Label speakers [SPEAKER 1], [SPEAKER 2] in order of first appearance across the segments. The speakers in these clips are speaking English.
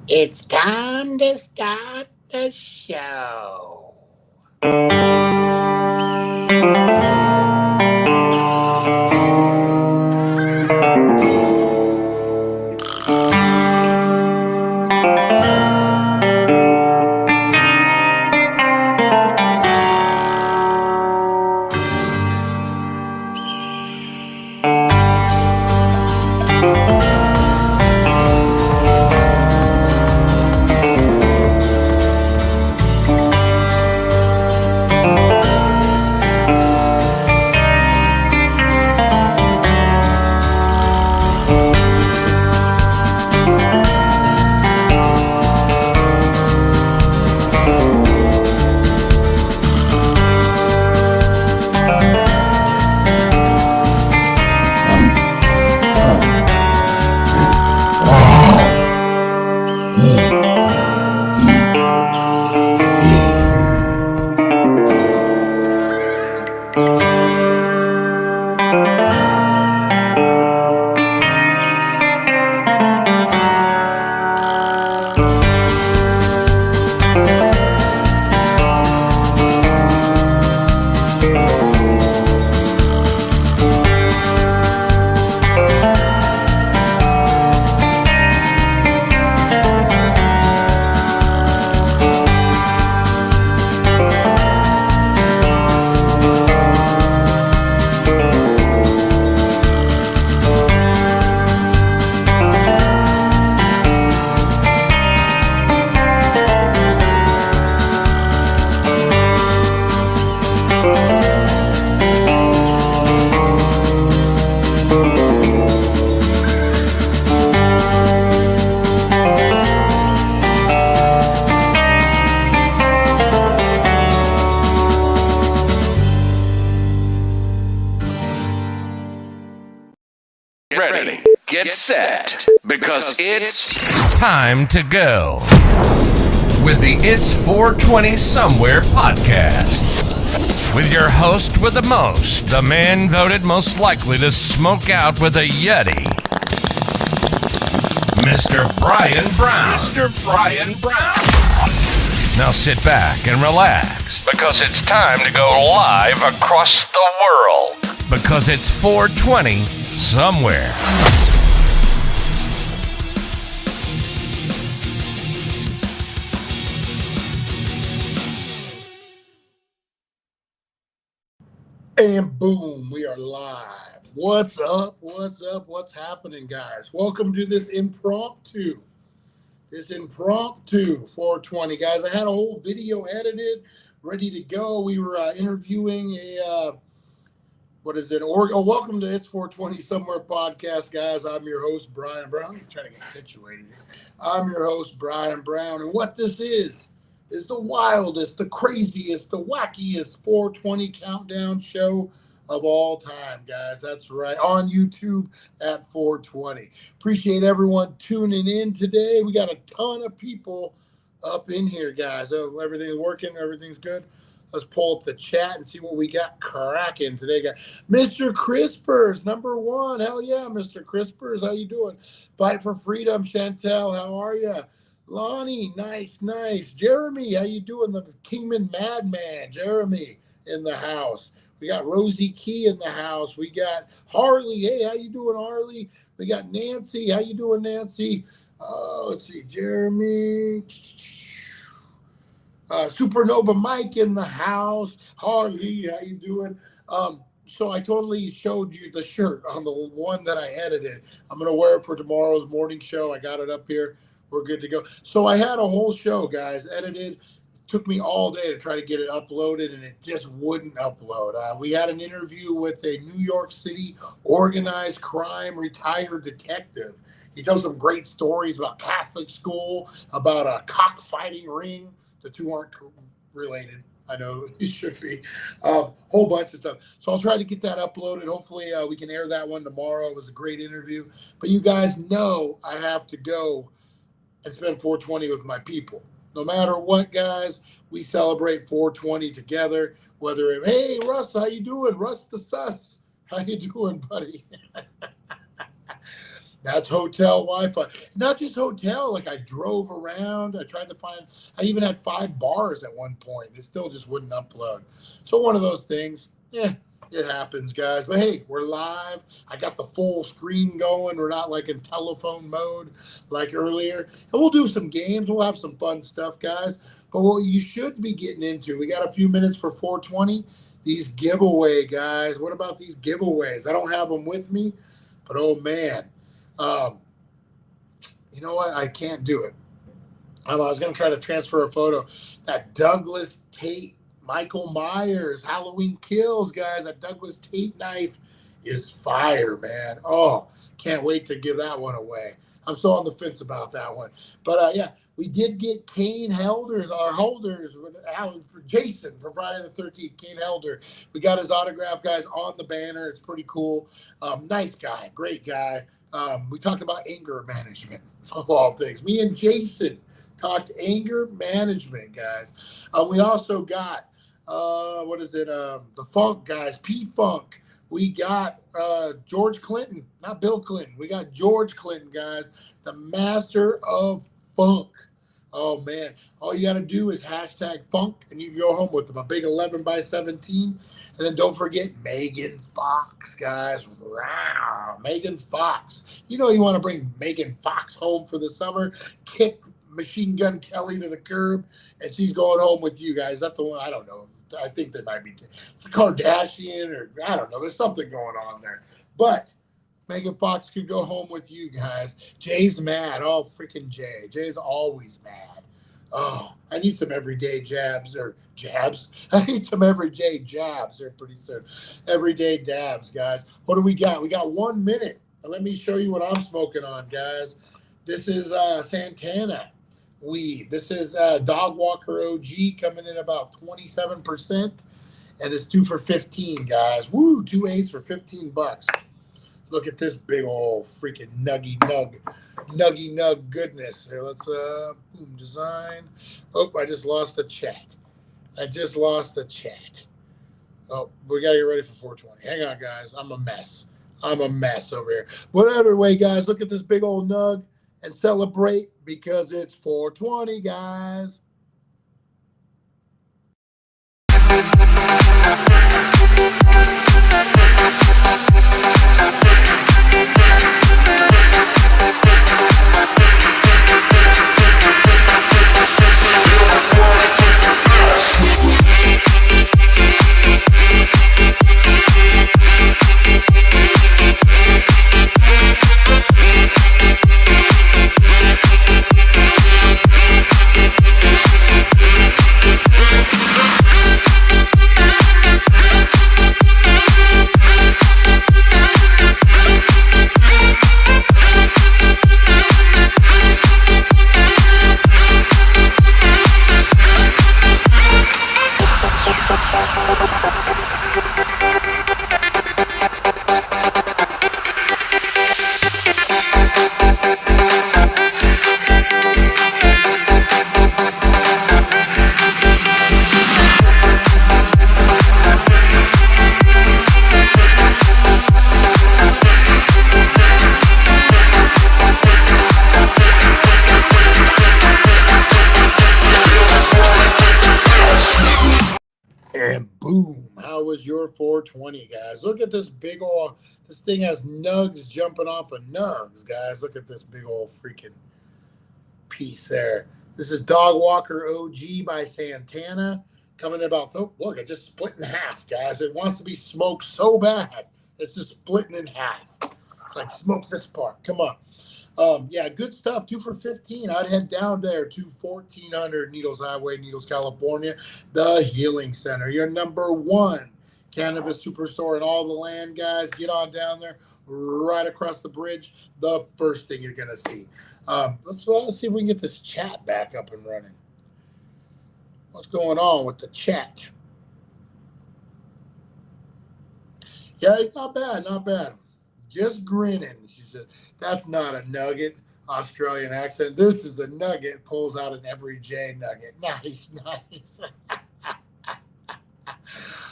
[SPEAKER 1] It's time to start the show.
[SPEAKER 2] Ready, get set, because it's time to go with the It's 420 Somewhere podcast. With your host with the most, the man voted most likely to smoke out with a Yeti, Mr. Brian Brown. Mr. Brian Brown. Now sit back and relax, because it's time to go live across the world. Because it's 420 Somewhere.
[SPEAKER 1] And boom, we are live. What's up? What's up? What's happening, guys? Welcome to this impromptu 420, guys. I had a whole video edited, ready to go. We were interviewing welcome to It's 420 Somewhere podcast, guys. I'm your host, Brian Brown. I'm trying to get situated here. I'm your host, Brian Brown. And what this is the wildest, the craziest, the wackiest 420 countdown show of all time, guys. That's right. On YouTube at 420. Appreciate everyone tuning in today. We got a ton of people up in here, guys. So everything's working. Everything's good. Let's pull up the chat and see what we got cracking today, guys. Mr. Crispers, number one. Hell yeah, Mr. Crispers. How you doing? Fight for Freedom, Chantel. How are you? Lonnie, nice. Jeremy, how you doing? The Kingman Madman, Jeremy in the house. We got Rosie Key in the house. We got Harley. Hey, how you doing, Harley? We got Nancy. How you doing, Nancy? Let's see, Jeremy. Supernova Mike in the house. Harley, how you doing? So I totally showed you the shirt on the one that I edited. I'm going to wear it for tomorrow's morning show. I got it up here. We're good to go. So I had a whole show, guys, edited. It took me all day to try to get it uploaded, and it just wouldn't upload. We had an interview with a New York City organized crime retired detective. He tells some great stories about Catholic school, about a cockfighting ring. The two aren't related. I know it should be. Whole bunch of stuff. So I'll try to get that uploaded. Hopefully we can air that one tomorrow. It was a great interview. But you guys know I have to go and spend 420 with my people. No matter what, guys, we celebrate 420 together. Hey, Russ, how you doing? Russ the Sus. How you doing, buddy? That's hotel Wi-Fi. Not just hotel. Like I drove around. I tried to find. I even had 5 bars at one point. It still just wouldn't upload. So one of those things. Yeah, it happens, guys. But hey, we're live. I got the full screen going. We're not like in telephone mode like earlier. And we'll do some games. We'll have some fun stuff, guys. But what you should be getting into, we got a few minutes for 420. These giveaway guys. What about these giveaways? I don't have them with me, but oh man. You know what? I can't do it. I was going to try to transfer a photo. That Douglas Tate, Michael Myers, Halloween Kills, guys. That Douglas Tate knife is fire, man. Oh, can't wait to give that one away. I'm still on the fence about that one. But yeah, we did get Kane Helders, our holders, with Jason for Friday the 13th. Kane Helder. We got his autograph, guys, on the banner. It's pretty cool. Nice guy, great guy. We talked about anger management, of all things. Me and Jason talked anger management, guys. We also got, the Funk guys, P-Funk. We got George Clinton, not Bill Clinton. We got George Clinton, guys, the master of funk. Oh, man. All you got to do is hashtag funk, and you can go home with them. A big 11x17. And then don't forget Megan Fox, guys. Wow. Megan Fox. You know you want to bring Megan Fox home for the summer. Kick Machine Gun Kelly to the curb, and she's going home with you guys. That's the one. I don't know. I think they might be. It's a Kardashian, or I don't know. There's something going on there. But Megan Fox could go home with you guys. Jay's mad. Oh, freaking Jay. Jay's always mad. Oh, I need some everyday jabs. I need some everyday jabs here pretty soon. Everyday dabs, guys. What do we got? We got 1 minute. Let me show you what I'm smoking on, guys. This is Santana weed. This is Dog Walker OG coming in about 27%. And it's 2 for 15, guys. Woo, 2 8s for $15. Look at this big old freaking nuggy nug goodness. Here, let's boom, design. Oh, I just lost the chat. Oh, we gotta get ready for 420. Hang on, guys. I'm a mess over here. But anyway, guys, look at this big old nug and celebrate because it's 420, guys. And boom, how was your 420, guys? Look at this big old, this thing has nugs jumping off of nugs, guys. Look at this big old freaking piece there. This is Dog Walker OG by Santana. Coming in about, oh, look, it just split in half, guys. It wants to be smoked so bad. It's just splitting in half. It's like, smoke this part. Come on. Yeah, good stuff. 2 for 15. I'd head down there to 1400 Needles Highway, Needles, California, the Healing Center. Your number one cannabis superstore in all the land, guys. Get on down there, right across the bridge. The first thing you're going to see. Let's see if we can get this chat back up and running. What's going on with the chat? Yeah, not bad, not bad. Just grinning. She said, that's not a nugget. Australian accent. This is a nugget. Pulls out an every J nugget. Nice, nice.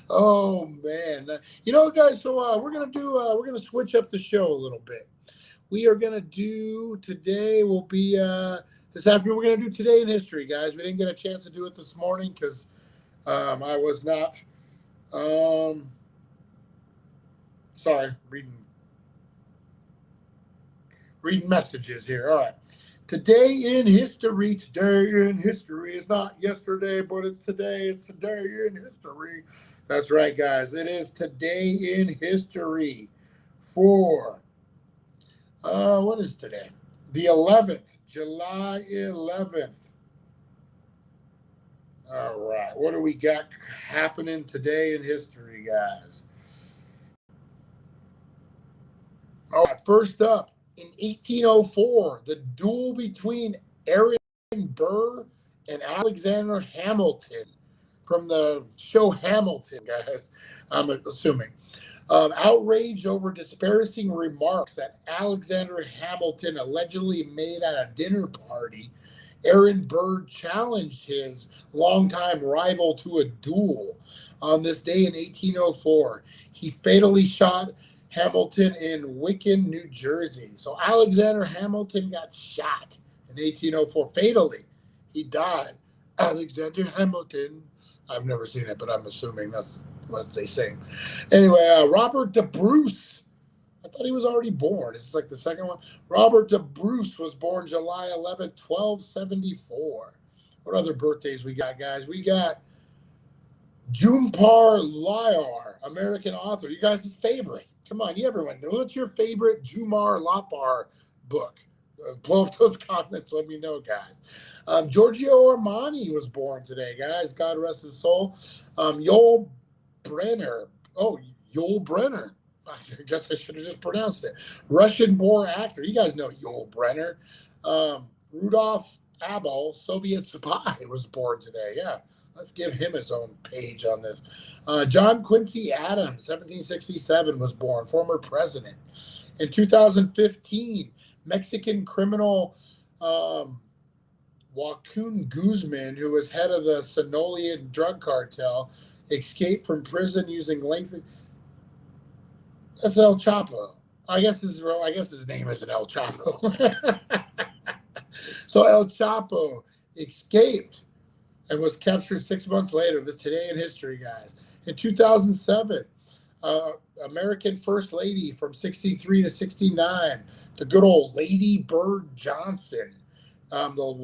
[SPEAKER 1] Oh man. You know, guys, so we're gonna switch up the show a little bit. we are going to do today will be this afternoon. We're going to do Today in History, guys. We didn't get a chance to do it this morning because I was not, sorry, reading messages here. All right. Today in history is not yesterday, but it's today. It's today in history. That's right, guys. It is today in history for, what is today? The 11th, July 11th. All right. What do we got happening today in history, guys? All right. First up, in 1804, the duel between Aaron Burr and Alexander Hamilton from the show Hamilton, guys, I'm assuming. Outrage over disparaging remarks that Alexander Hamilton allegedly made at a dinner party, Aaron Burr challenged his longtime rival to a duel. On this day in 1804, he fatally shot Hamilton in Wickham, New Jersey. So Alexander Hamilton got shot in 1804 fatally. He died. Alexander Hamilton. I've never seen it, but I'm assuming that's what they sing. Anyway, Robert the Bruce. I thought he was already born. This is like the second one. Robert the Bruce was born July 11th, 1274. What other birthdays we got, guys? We got Jhumpa Lahar, American author. You guys' favorite. Come on, everyone. What's your favorite Jhumpa Lahar book? Blow up those comments. Let me know, guys. Giorgio Armani was born today, guys. God rest his soul. Yul Brynner. Oh, Yul Brynner. I guess I should have just pronounced it. Russian-born actor. You guys know Yul Brynner. Rudolph Abel, Soviet spy, was born today. Yeah. Let's give him his own page on this. John Quincy Adams, 1767, was born, former president. In 2015, Mexican criminal Joaquin Guzman, who was head of the Sinaloa drug cartel, escaped from prison using lengthy. That's El Chapo. I guess his name isn't El Chapo. So El Chapo escaped and was captured 6 months later. This today in history, guys. In 2007, American First Lady from 63 to 69, the good old Lady Bird Johnson, the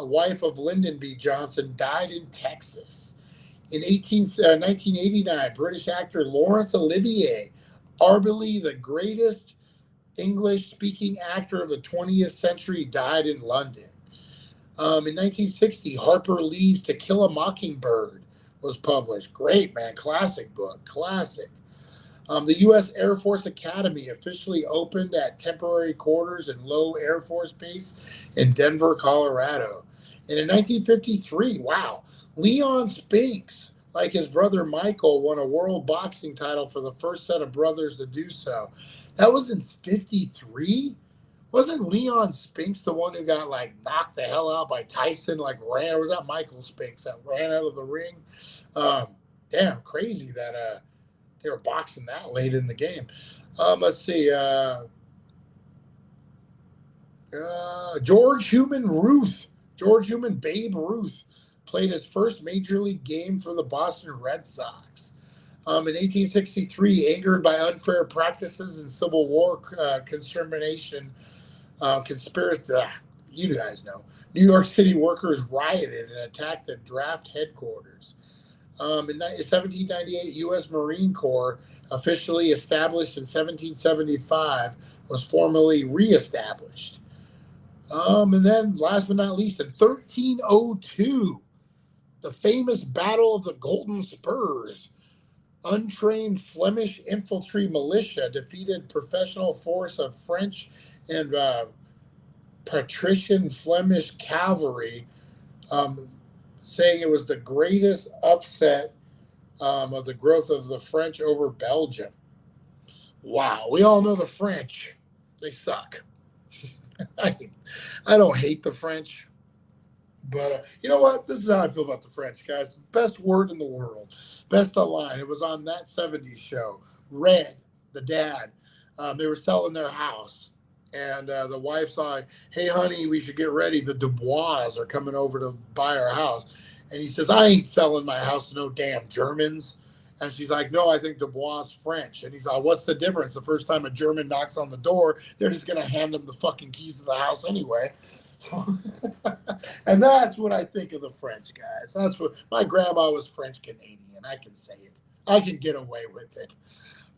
[SPEAKER 1] wife of Lyndon B. Johnson, died in Texas. In 1989, British actor Laurence Olivier, arguably the greatest English-speaking actor of the 20th century, died in London. In 1960, Harper Lee's To Kill a Mockingbird was published. Great, man. Classic book. Classic. The U.S. Air Force Academy officially opened at temporary quarters in Lowe Air Force Base in Denver, Colorado. And in 1953, wow, Leon Spinks, like his brother Michael, won a world boxing title for the first set of brothers to do so. That was in 53? Wasn't Leon Spinks the one who got like knocked the hell out by Tyson? Or was that Michael Spinks that ran out of the ring? Damn, crazy that they were boxing that late in the game. Let's see. George Human Babe Ruth played his first major league game for the Boston Red Sox. In 1863, angered by unfair practices and Civil War conspiracy, you guys know, New York City workers rioted and attacked the draft headquarters. In 1798, U.S. Marine Corps, officially established in 1775, was formally reestablished. And then, last but not least, in 1302, the famous Battle of the Golden Spurs, untrained Flemish infantry militia defeated professional force of French and patrician Flemish cavalry, saying it was the greatest upset of the growth of the French over Belgium. Wow, we all know the French. They suck. I don't hate the French, but you know what? This is how I feel about the French, guys. Best word in the world. Best online. It was on that 70s show. Red, the dad. They were selling their house. And the wife's like, hey, honey, we should get ready. The Dubois are coming over to buy our house. And he says, I ain't selling my house to no damn Germans. And she's like, no, I think Dubois is French. And he's like, what's the difference? The first time a German knocks on the door, they're just going to hand him the fucking keys to the house anyway. And that's what I think of the French guys. That's what my grandma was French Canadian. I can say it. I can get away with it.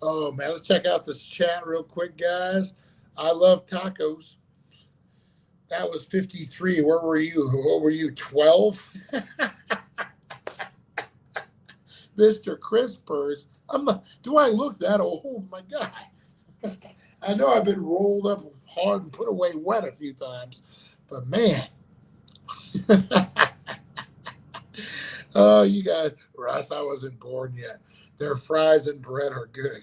[SPEAKER 1] Oh, man, let's check out this chat real quick, guys. I love tacos. That was 53. Where were you? What were you, 12? Mr. Crispers. Do I look that old? My God. I know I've been rolled up hard and put away wet a few times, but man. Oh, you guys, Russ, I wasn't born yet. Their fries and bread are good.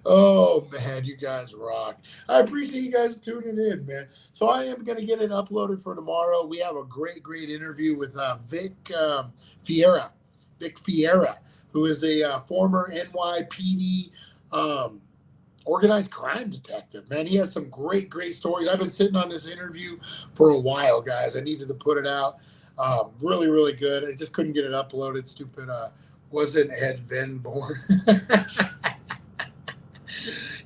[SPEAKER 1] Oh, man, you guys rock. I appreciate you guys tuning in, man. So I am going to get it uploaded for tomorrow. We have a great, great interview with Vic Fiera, who is a former NYPD organized crime detective, man. He has some great, great stories. I've been sitting on this interview for a while, guys. I needed to put it out. Really, really good. I just couldn't get it uploaded. Stupid. Wasn't Ed Venn born?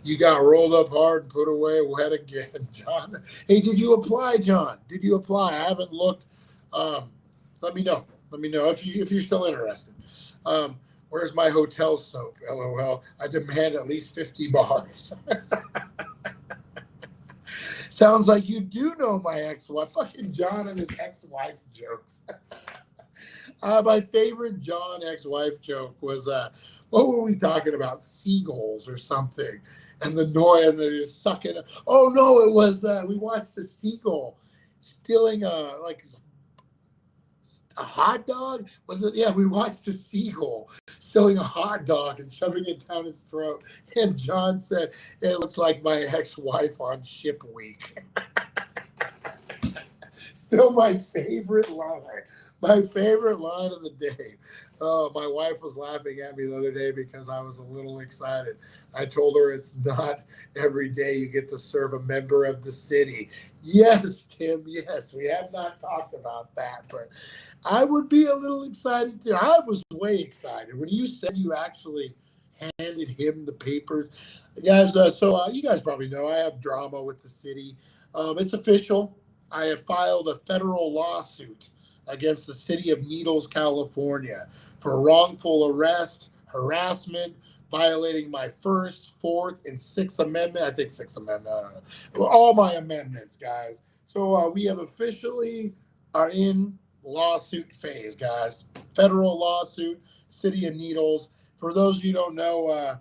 [SPEAKER 1] You got rolled up hard and put away wet again, John. Hey, did you apply, John? Did you apply? I haven't looked. Let me know. Let me know if you're still interested. Where's my hotel soap? LOL. I demand at least 50 bars. Sounds like you do know my ex-wife. Fucking John and his ex-wife jokes. My favorite John ex-wife joke was, what were we talking about? Seagulls or something. And the noise and the sucking. Oh, no, it was, we watched the seagull stealing a hot dog. Was it? Yeah, we watched the seagull stealing a hot dog and shoving it down his throat. And John said, it looks like my ex-wife on ship week. Still my favorite line. My favorite line of the day. Oh, my wife was laughing at me the other day because I was a little excited. I told her it's not every day you get to serve a member of the city. Yes, Tim, yes. We have not talked about that, but I would be a little excited too. I was way excited when you said you actually handed him the papers. Guys, so you guys probably know I have drama with the city. It's official. I have filed a federal lawsuit against the city of Needles, California for wrongful arrest, harassment, violating my First, Fourth, and Sixth Amendment. I think Sixth Amendment. I don't know. Well, all my amendments, guys. So we have officially are in lawsuit phase, guys. Federal lawsuit, city of Needles. For those of you who don't know,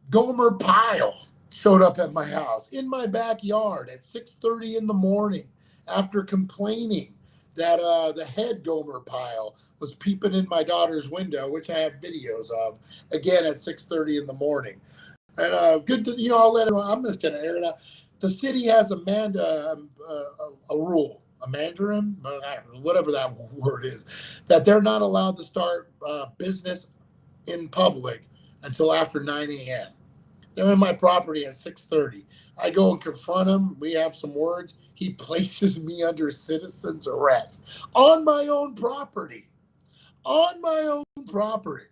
[SPEAKER 1] Gomer Pyle showed up at my house in my backyard at 6:30 in the morning after complaining that the head Gomer Pyle was peeping in my daughter's window, which I have videos of, again at 6:30 in the morning. And good to, I'll let it, I'm just going to air it out. The city has a rule, a mandarin, whatever that word is, that they're not allowed to start business in public until after 9 a.m. They're in my property at 6:30. I go and confront him. We have some words. He places me under citizen's arrest on my own property. On my own property.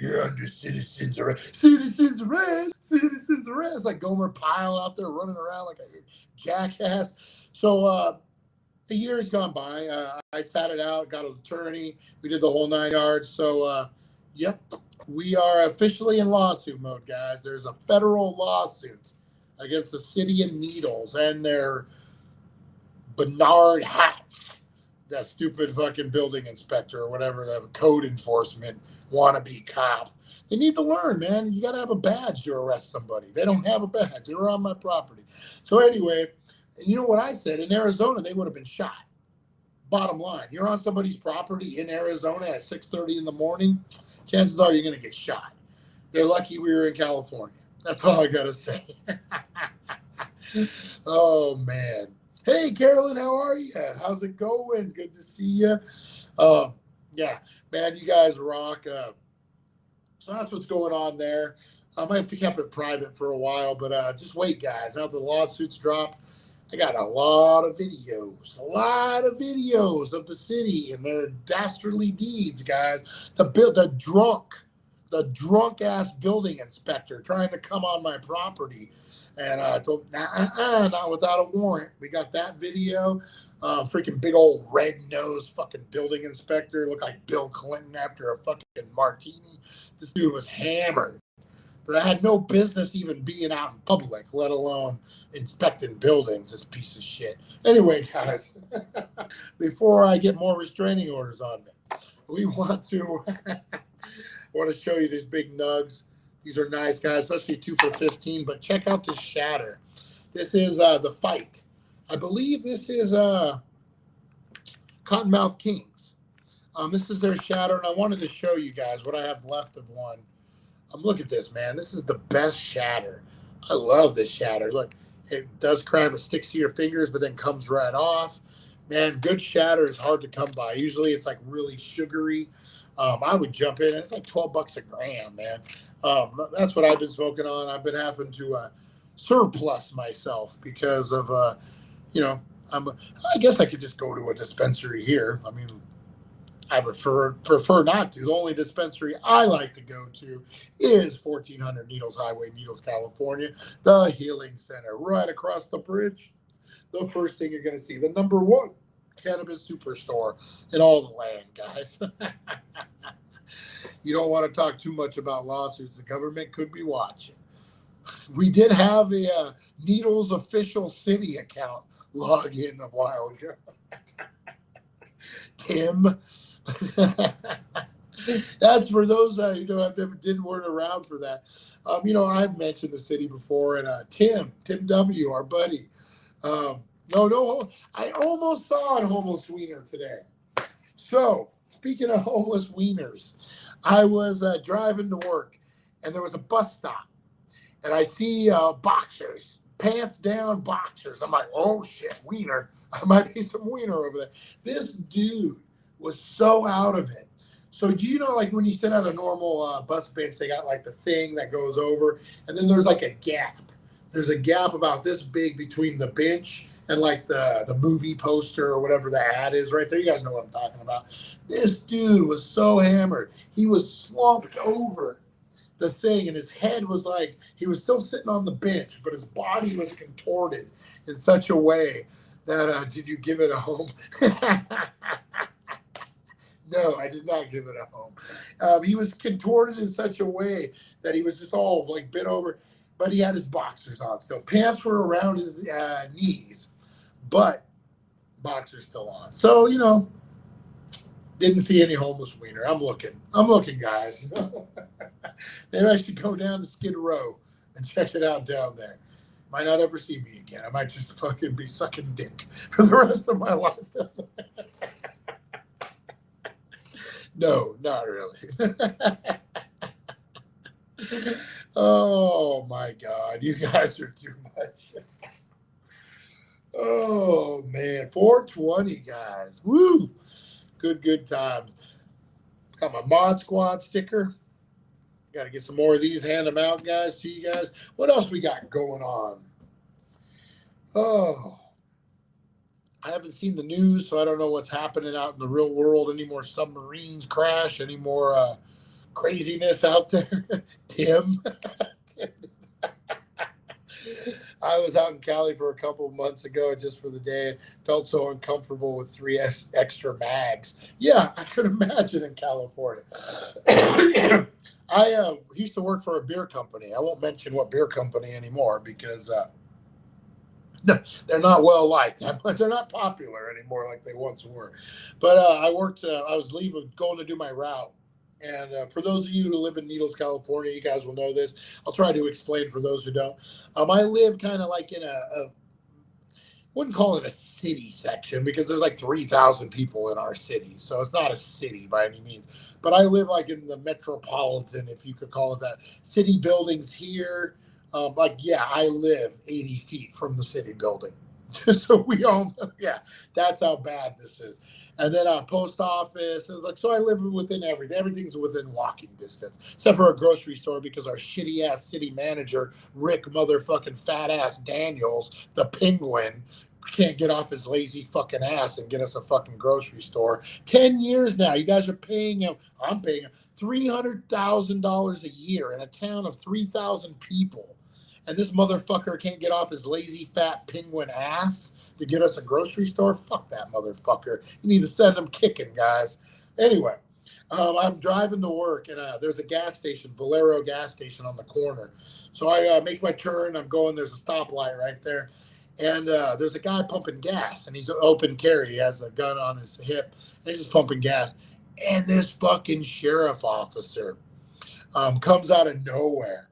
[SPEAKER 1] You're under citizen's arrest. Citizen's arrest. Citizen's arrest. Like Gomer Pyle out there running around like a jackass. So a year's gone by. I sat it out, got an attorney. We did the whole 9 yards. So, yep. We are officially in lawsuit mode, guys. There's a federal lawsuit against the city of Needles and their Bernard hats, that stupid fucking building inspector or whatever, the code enforcement wannabe cop. They need to learn, man. You got to have a badge to arrest somebody. They don't have a badge. They were on my property. So anyway, you know what I said? In Arizona, they would have been shot. Bottom line, you're on somebody's property in Arizona at 6:30 in the morning, chances are you're going to get shot. They're lucky we were in California. That's all I got to say. Oh, man. Hey, Carolyn, how are you? How's it going? Good to see you. Yeah, man, you guys rock. So that's what's going on there. I might have kept it private for a while, but just wait, guys. Now that the lawsuits drop, I got a lot of videos of the city and their dastardly deeds, guys. The drunk ass building inspector trying to come on my property, and I told not without a warrant. We got that video. Freaking big old red nosed fucking building inspector looked like Bill Clinton after a fucking martini. This dude was hammered. But I had no business even being out in public, let alone inspecting buildings, this piece of shit. Anyway, guys, before I get more restraining orders on me, we want to show you these big nugs. These are nice, guys, especially 2 for $15. But check out this shatter. This is the Fight. I believe this is Cottonmouth Kings. This is their shatter, and I wanted to show you guys what I have left of one. Look at this, man. This is the best shatter. I love this shatter. Look, it does crack, it sticks to your fingers, but then comes right off. Man, good shatter is hard to come by. Usually it's like really sugary. I would jump in. It's like $12 a gram, man. That's what I've been smoking on. I've been having to surplus myself because of, I guess I could just go to a dispensary here. I mean, I prefer not to. The only dispensary I like to go to is 1400 Needles Highway, Needles, California, the Healing Center, right across the bridge. The first thing you're going to see, the #1 cannabis superstore in all the land, guys. You don't want to talk too much about lawsuits. The government could be watching. We did have a Needles official city account log in a while ago. Tim. That's for those I've never weren't around for that. I've mentioned the city before, and Tim W, our buddy. No, I almost saw a homeless wiener today. So speaking of homeless wieners, I was driving to work, and there was a bus stop, and I see boxers, pants down boxers. I'm like, oh shit, wiener. I might be some wiener over there. This dude was so out of it. So do you know, like when you sit on a normal bus bench, they got like the thing that goes over, and then there's like a gap. There's a gap about this big between the bench and like the movie poster or whatever the ad is right there. You guys know what I'm talking about. This dude was so hammered. He was slumped over the thing, and his head was like, he was still sitting on the bench, but his body was contorted in such a way that, did you give it a home? No, I did not give it a home. He was contorted in such a way that he was just all like bent over, but he had his boxers on. So pants were around his knees, but boxers still on. So, didn't see any homeless wiener. I'm looking, guys. Maybe I should go down to Skid Row and check it out down there. Might not ever see me again. I might just fucking be sucking dick for the rest of my life. No, not really. Oh my God, you guys are too much. Oh man, 420 guys. Woo! Good times. Got my Mod Squad sticker. Got to get some more of these, hand them out, guys, to you guys. What else we got going on? Oh, I haven't seen the news, so I don't know what's happening out in the real world. Any more submarines crash? Any more craziness out there? Tim. I was out in Cali for a couple of months ago just for the day. Felt so uncomfortable with 3 extra mags. Yeah, I could imagine in California. I used to work for a beer company. I won't mention what beer company anymore because they're not well liked. They're not popular anymore like they once were. But I was going to do my route. And for those of you who live in Needles, California, you guys will know this. I'll try to explain for those who don't. I live kind of like in wouldn't call it a city section because there's like 3,000 people in our city. So it's not a city by any means. But I live like in the metropolitan, if you could call it that. City buildings here. I live 80 feet from the city building. So we all know, that's how bad this is. And then post office. Like, so I live within everything. Everything's within walking distance, except for a grocery store because our shitty ass city manager, Rick motherfucking fat ass Daniels, the penguin, can't get off his lazy fucking ass and get us a fucking grocery store. 10 years now. You guys are paying him. I'm paying him $300,000 a year in a town of 3,000 people. And this motherfucker can't get off his lazy fat penguin ass to get us a grocery store. Fuck that motherfucker. You need to send him kicking, guys. Anyway, I'm driving to work, and there's a gas station, Valero gas station on the corner. So I make my turn. I'm going. There's a stoplight right there. And there's a guy pumping gas, and he's an open carry. He has a gun on his hip, and he's just pumping gas. And this fucking sheriff officer comes out of nowhere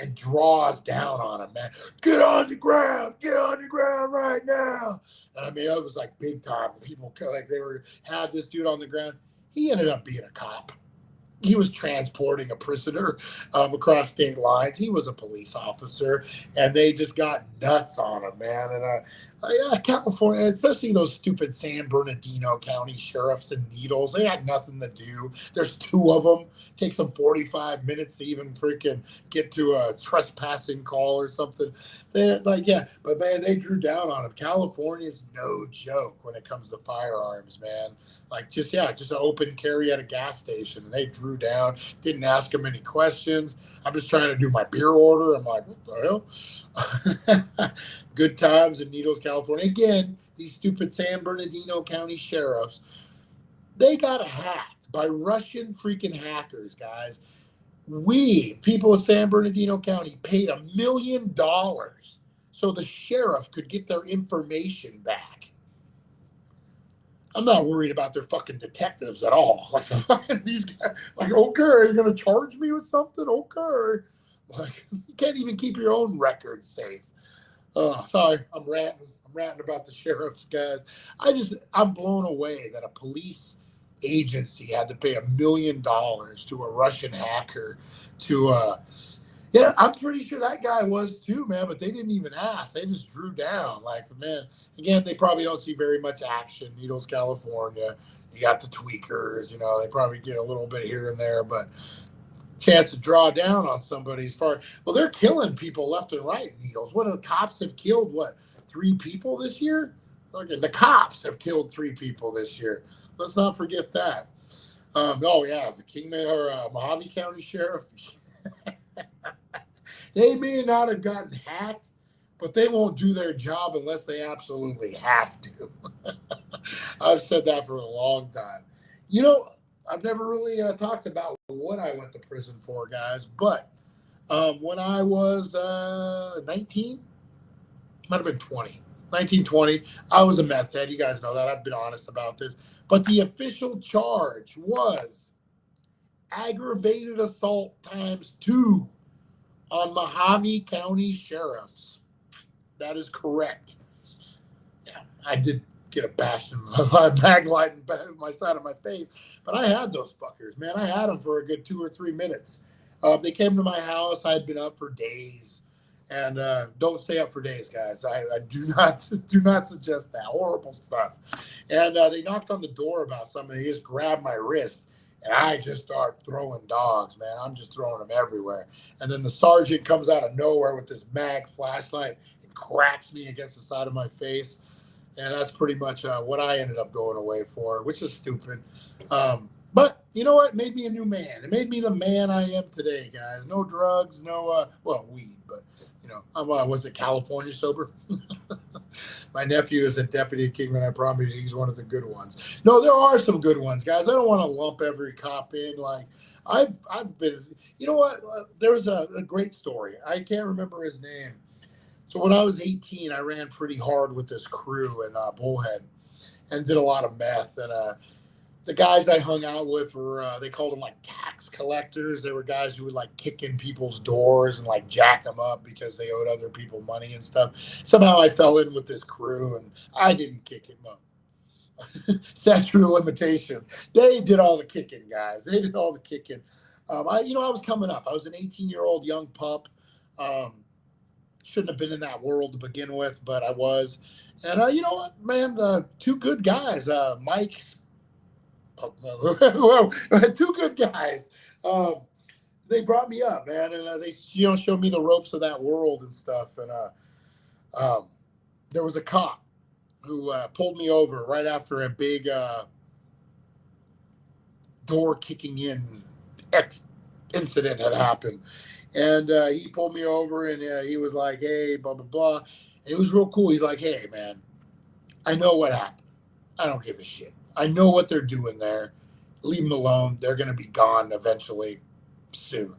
[SPEAKER 1] and draws down on him, man. Get on the ground right now. And I mean, it was like big time. People like had this dude on the ground. He ended up being a cop. He was transporting a prisoner across state lines. He was a police officer, and they just got nuts on him, man. And yeah, California, especially those stupid San Bernardino County sheriffs and needles, they had nothing to do. There's two of them. Takes them 45 minutes to even freaking get to a trespassing call or something. But man, they drew down on him. California's no joke when it comes to firearms, man. Like just an open carry at a gas station, and they drew down. Didn't ask him any questions. I'm just trying to do my beer order. I'm like, what the hell? Good times in Needles, California. Again, these stupid San Bernardino County sheriffs, they got hacked by Russian freaking hackers, guys. We, people of San Bernardino County, paid $1 million so the sheriff could get their information back. I'm not worried about their fucking detectives at all. Like, these guys, like, okay, you're going to charge me with something? Okay. Like, you can't even keep your own records safe. Sorry, I'm ranting about the sheriffs, guys. I'm blown away that a police agency had to pay $1 million to a Russian hacker to, yeah, I'm pretty sure that guy was too, man, but they didn't even ask. They just drew down. Like, man, again, they probably don't see very much action. Needles, California. You got the tweakers, they probably get a little bit here and there, but chance to draw down on somebody as far. Well, they're killing people left and right, Needles. What, the cops have killed, 3 people this year? Okay, the cops have killed 3 people this year. Let's not forget that. The Kingman or Mojave County Sheriff. They may not have gotten hacked, but they won't do their job unless they absolutely have to. I've said that for a long time. I've never really talked about what I went to prison for, guys, but when I was 19, might have been 20, 19, 20, I was a meth head. You guys know that. I've been honest about this. But the official charge was aggravated assault ×2 on Mojave County sheriffs. That is correct. Yeah, I did get a bash in my backlight and my side of my face, but I had those fuckers, man. I had them for a good 2 or 3 minutes. They came to my house. I had been up for days, and don't stay up for days, guys. I do not suggest that. Horrible stuff. And they knocked on the door about something. They just grabbed my wrist. And I just start throwing dogs, man. I'm just throwing them everywhere. And then the sergeant comes out of nowhere with this mag flashlight and cracks me against the side of my face. And that's pretty much what I ended up going away for, which is stupid. But you know what? It made me a new man. It made me the man I am today, guys. No drugs, no, weed, but, I'm, was it California sober? My nephew is a deputy Kingman. I promise you, he's one of the good ones. No, there are some good ones, guys. I don't want to lump every cop in. Like, I've been, there was a great story. I can't remember his name. So when I was 18, I ran pretty hard with this crew in Bullhead and did a lot of meth. And the guys I hung out with were, they called them like tax collectors. They were guys who would like kick in people's doors and like jack them up because they owed other people money and stuff. Somehow I fell in with this crew and I didn't kick him up. Statute of limitations. They did all the kicking, guys. They did all the kicking. I was coming up. I was an 18-year-old young pup. shouldn't have been in that world to begin with, but I was. And you know what, man? Two good guys, Mike. Two good guys. They brought me up, man, and they showed me the ropes of that world and stuff. And um, there was a cop who pulled me over right after a big door kicking in incident had happened. And he pulled me over and he was like, hey, blah, blah, blah. And it was real cool. He's like, hey, man, I know what happened. I don't give a shit. I know what they're doing there. Leave them alone. They're going to be gone eventually soon.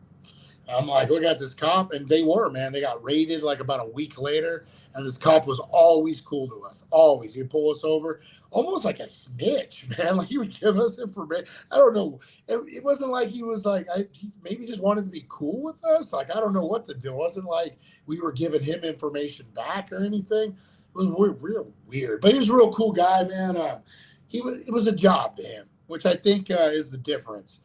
[SPEAKER 1] And I'm like, look at this cop. And they were, man. They got raided like about a week later. And this cop was always cool to us. Always. He'd pull us over. Almost like a snitch, man. Like he would give us information. I don't know. It wasn't like he was like, he maybe just wanted to be cool with us. Like, I don't know what the deal. It wasn't like we were giving him information back or anything. It was real weird. But he was a real cool guy, man. It was a job to him, which I think is the difference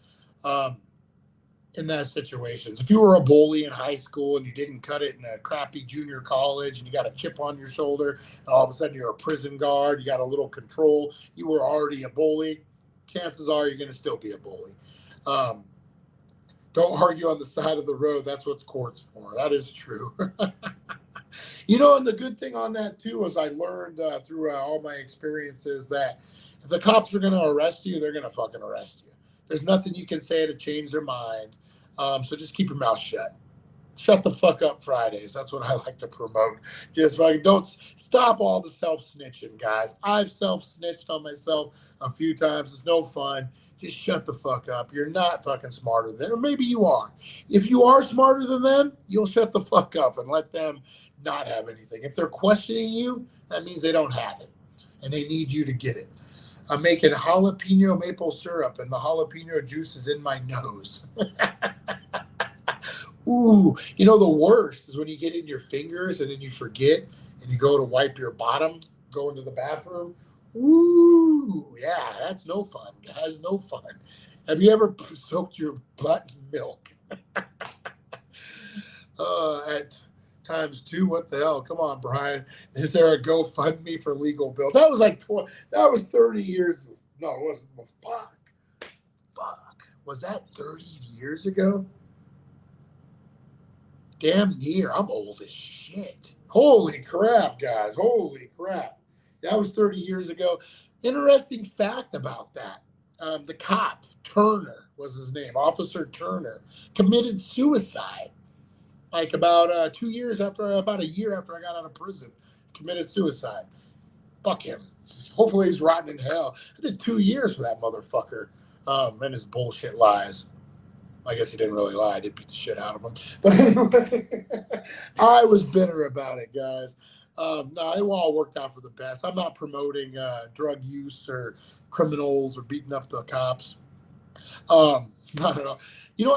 [SPEAKER 1] in that situations. If you were a bully in high school and you didn't cut it in a crappy junior college and you got a chip on your shoulder and all of a sudden you're a prison guard, you got a little control, you were already a bully, chances are you're going to still be a bully. Don't argue on the side of the road. That's what court's for. That is true. And the good thing on that too is I learned through all my experiences that if the cops are going to arrest you, they're going to fucking arrest you. There's nothing you can say to change their mind. So just keep your mouth shut. Shut the fuck up Fridays. That's what I like to promote. Just fucking don't stop all the self-snitching, guys. I've self-snitched on myself a few times. It's no fun. Just shut the fuck up. You're not fucking smarter than them. Or maybe you are. If you are smarter than them, you'll shut the fuck up and let them not have anything. If they're questioning you, that means they don't have it. And they need you to get it. I'm making jalapeno maple syrup, and the jalapeno juice is in my nose. Ooh, the worst is when you get in your fingers and then you forget and you go to wipe your bottom, go into the bathroom. Ooh, yeah, that's no fun, guys. No fun. Have you ever soaked your butt in milk? At times two. What the hell? Come on, Brian. Is there a GoFundMe for legal bills? That was that was 30 years. No, it wasn't. Fuck. Was that 30 years ago? Damn near. I'm old as shit. Holy crap, guys. Holy crap. That was 30 years ago. Interesting fact about that. The cop, Turner was his name, Officer Turner, committed suicide. Like about about a year after I got out of prison, committed suicide. Fuck him. Hopefully he's rotting in hell. I did 2 years for that motherfucker and his bullshit lies. I guess he didn't really lie. I did beat the shit out of him. But anyway, I was bitter about it, guys. No, it all worked out for the best. I'm not promoting drug use or criminals or beating up the cops. Not at all.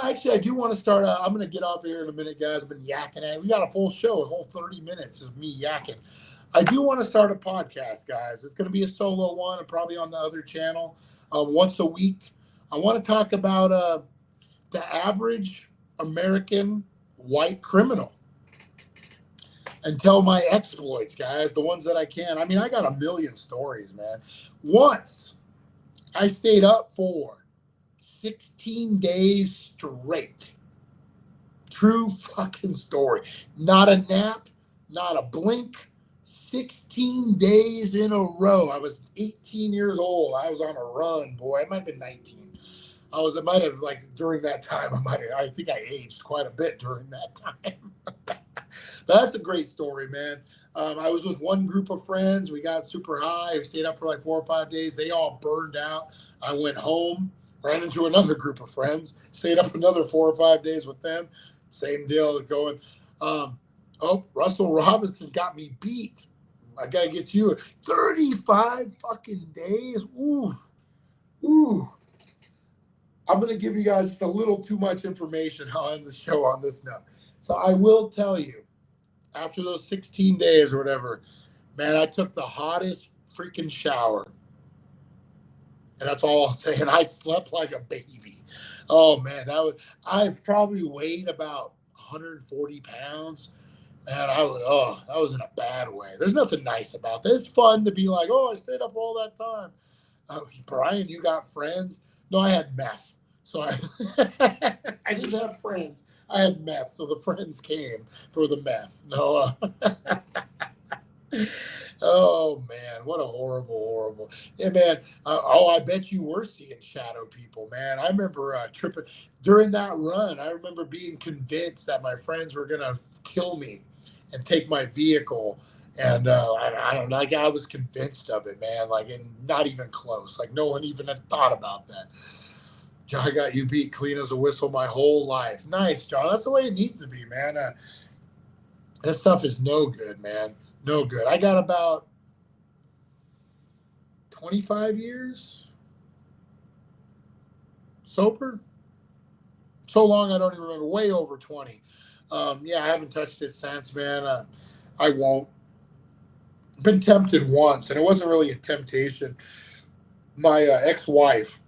[SPEAKER 1] Actually, I do want to start. I'm going to get off here in a minute, guys. I've been yakking. We got a full show. A whole 30 minutes is me yakking. I do want to start a podcast, guys. It's going to be a solo one and probably on the other channel once a week. I want to talk about the average American white criminal and tell my exploits, guys, the ones that I can. I mean, I got a million stories, man. Once I stayed up for 16 days straight. True fucking story. Not a nap, not a blink. 16 days in a row. I was 18 years old. I was on a run, boy. I might have been 19. During that time, I think I aged quite a bit during that time. That's a great story, man. I was with one group of friends. We got super high. We stayed up for like 4 or 5 days. They all burned out. I went home, ran into another group of friends, stayed up another 4 or 5 days with them. Same deal going. Russell Robinson got me beat. I got to get you 35 fucking days. Ooh. I'm going to give you guys just a little too much information on the show on this note. So I will tell you, after those 16 days or whatever, man, I took the hottest freaking shower. And that's all I'll say. And I slept like a baby. Oh, man, I've probably weighed about 140 pounds. Man, that was in a bad way. There's nothing nice about this. It's fun to be like, oh, I stayed up all that time. Brian, you got friends? No, I had meth. So I, I didn't have friends. I had meth. So the friends came for the meth. No. Oh man, what a horrible. Yeah, man. I bet you were seeing shadow people, man. I remember tripping during that run. I remember being convinced that my friends were gonna kill me and take my vehicle. And I don't know, like I was convinced of it, man. Like, and not even close. Like, no one even had thought about that. I got you beat clean as a whistle my whole life. Nice, John. That's the way it needs to be, man. That stuff is no good, man. No good. I got about 25 years sober. So long, I don't even remember. Way over 20. Yeah, I haven't touched it since, man. I won't. Been tempted once, and it wasn't really a temptation. My ex-wife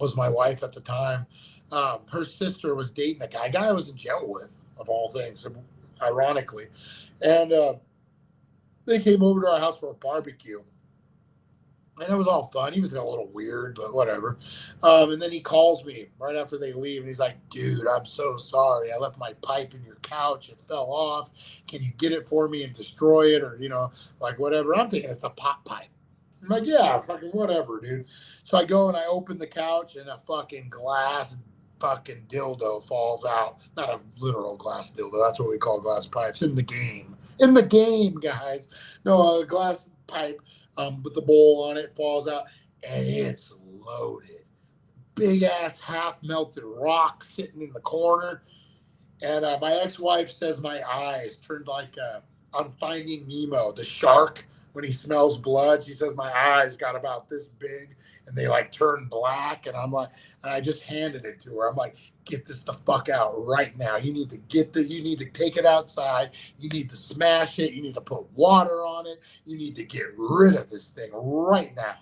[SPEAKER 1] was my wife at the time. Her sister was dating a guy I was in jail with, of all things, ironically. And they came over to our house for a barbecue. And it was all fun. He was a little weird, but whatever. And then he calls me right after they leave, and he's like, "Dude, I'm so sorry. I left my pipe in your couch. It fell off. Can you get it for me and destroy it, or like whatever?" I'm thinking it's a pop pipe. I'm like, "Yeah, fucking whatever, dude." So I go and I open the couch, and a fucking glass fucking dildo falls out. Not a literal glass dildo. That's what we call glass pipes in the game. In the game, guys. No, a glass pipe with the bowl on it falls out, and it's loaded. Big ass half melted rock sitting in the corner. And my ex-wife says my eyes turned like on Finding Nemo, the shark when he smells blood. She says my eyes got about this big and they like turn black. And I'm like, and I just handed it to her. I'm like, "Get this the fuck out right now. You need to take it outside. You need to smash it. You need to put water on it. You need to get rid of this thing right now."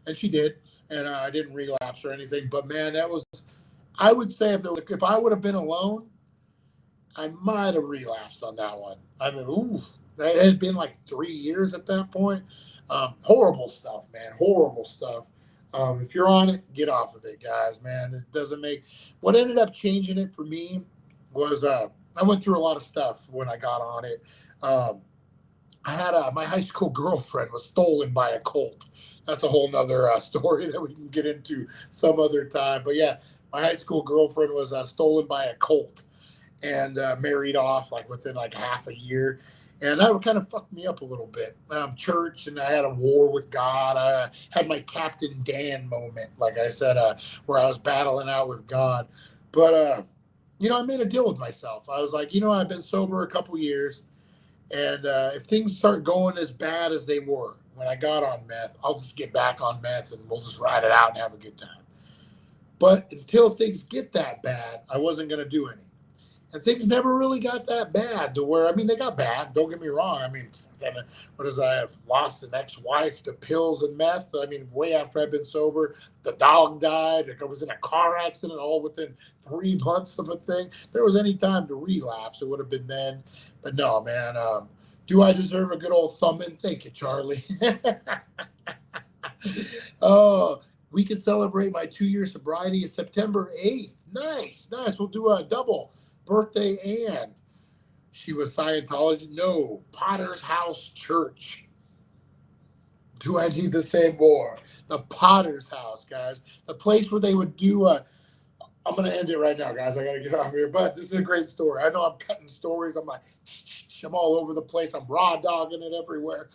[SPEAKER 1] And she did. And I didn't relapse or anything. But man, I would say if I would have been alone, I might have relapsed on that one. I mean, ooh, it had been like 3 years at that point. Horrible stuff, man. Horrible stuff. If you're on it, get off of it, guys, man. It doesn't make. What ended up changing it for me was I went through a lot of stuff when I got on it. I had my high school girlfriend was stolen by a cult. That's a whole nother story that we can get into some other time. But yeah, my high school girlfriend was stolen by a cult and married off like within like half a year. And that kind of fucked me up a little bit. Church, and I had a war with God. I had my Captain Dan moment, like I said, where I was battling out with God. But, I made a deal with myself. I was like, I've been sober a couple years. And if things start going as bad as they were when I got on meth, I'll just get back on meth and we'll just ride it out and have a good time. But until things get that bad, I wasn't going to do any. And things never really got that bad to where, I mean, they got bad. Don't get me wrong. I mean, I have lost an ex-wife to pills and meth. I mean, way after I've been sober, the dog died. I was in a car accident all within 3 months of a thing. If there was any time to relapse, it would have been then. But no, man. Do I deserve a good old thumbing? Thank you, Charlie. Oh, we can celebrate my 2-year sobriety September 8th. Nice. We'll do a double birthday. And she was Scientology. No, Potter's House Church. Do I need to say more? The Potter's House, guys. The place where they would do I'm going to end it right now, guys. I got to get off here. But this is a great story. I know I'm cutting stories. I'm like, I'm all over the place. I'm raw dogging it everywhere.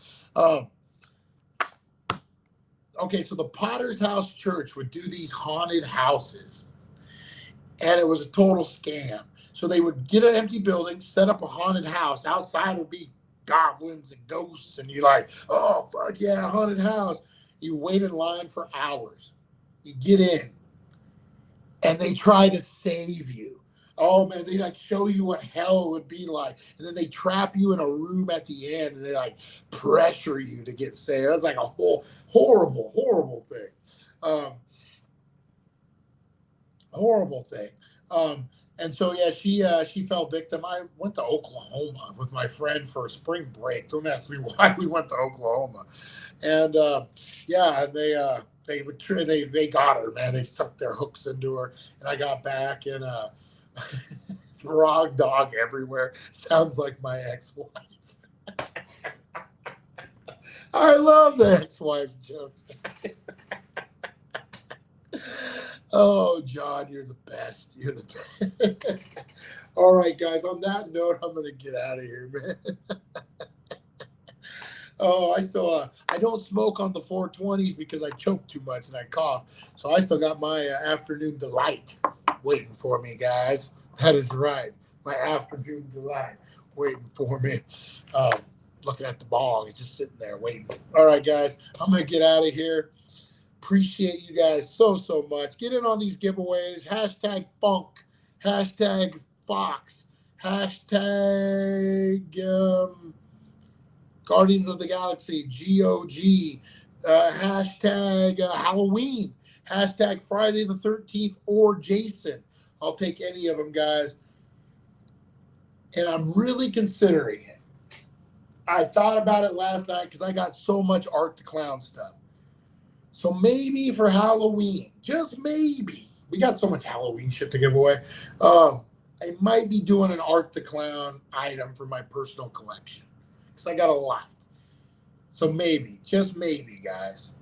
[SPEAKER 1] Okay, so the Potter's House Church would do these haunted houses. And it was a total scam. So they would get an empty building, set up a haunted house. Outside would be goblins and ghosts. And you're like, oh, fuck yeah, haunted house. You wait in line for hours. You get in. And they try to save you. Oh, man, they like show you what hell would be like. And then they trap you in a room at the end. And they like pressure you to get saved. It's like a whole horrible thing. Horrible thing. And so she fell victim. I went to Oklahoma with my friend for spring break. Don't ask me why we went to Oklahoma. And they got her, man. They sucked their hooks into her, and I got back and raw dog everywhere. Sounds like my ex-wife. I love the ex-wife jokes, guys. Oh, John, you're the best. You're the best. All right, guys. On that note, I'm gonna get out of here, man. Oh, I don't smoke on the 420s because I choke too much and I cough. So I still got my afternoon delight waiting for me, guys. That is right. My afternoon delight waiting for me. Looking at the bong. It's just sitting there waiting. All right, guys. I'm going to get out of here. Appreciate you guys so much. Get in on these giveaways. Hashtag funk. Hashtag Fox. Hashtag Guardians of the Galaxy. GOG. Hashtag Halloween. Hashtag Friday the 13th or Jason. I'll take any of them, guys. And I'm really considering it. I thought about it last night because I got so much Art the Clown stuff. So maybe for Halloween, just maybe, we got so much Halloween shit to give away. I might be doing an Art the Clown item for my personal collection because I got a lot. So maybe, just maybe, guys.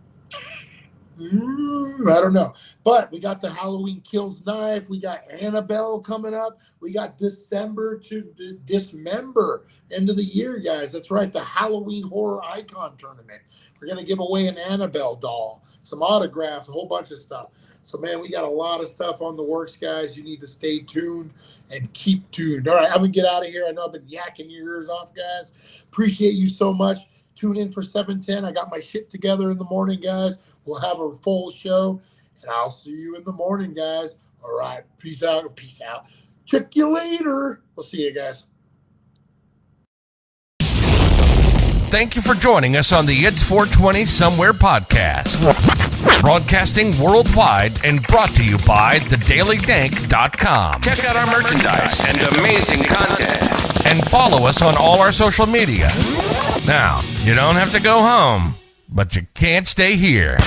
[SPEAKER 1] I don't know. But we got the Halloween Kills Knife. We got Annabelle coming up. We got December to Dismember, end of the year, guys. That's right, the Halloween Horror Icon Tournament. We're going to give away an Annabelle doll, some autographs, a whole bunch of stuff. So, man, we got a lot of stuff on the works, guys. You need to stay tuned and keep tuned. All right, I'm going to get out of here. I know I've been yakking your ears off, guys. Appreciate you so much. Tune in for 7:10. I got my shit together in the morning, guys. We'll have a full show, and I'll see you in the morning, guys. All right, peace out. Peace out. Check you later. We'll see you guys.
[SPEAKER 2] Thank you for joining us on the It's 420 Somewhere podcast. Broadcasting worldwide and brought to you by thedailydank.com. Check out our merchandise and amazing content. And follow us on all our social media. Now, you don't have to go home, but you can't stay here.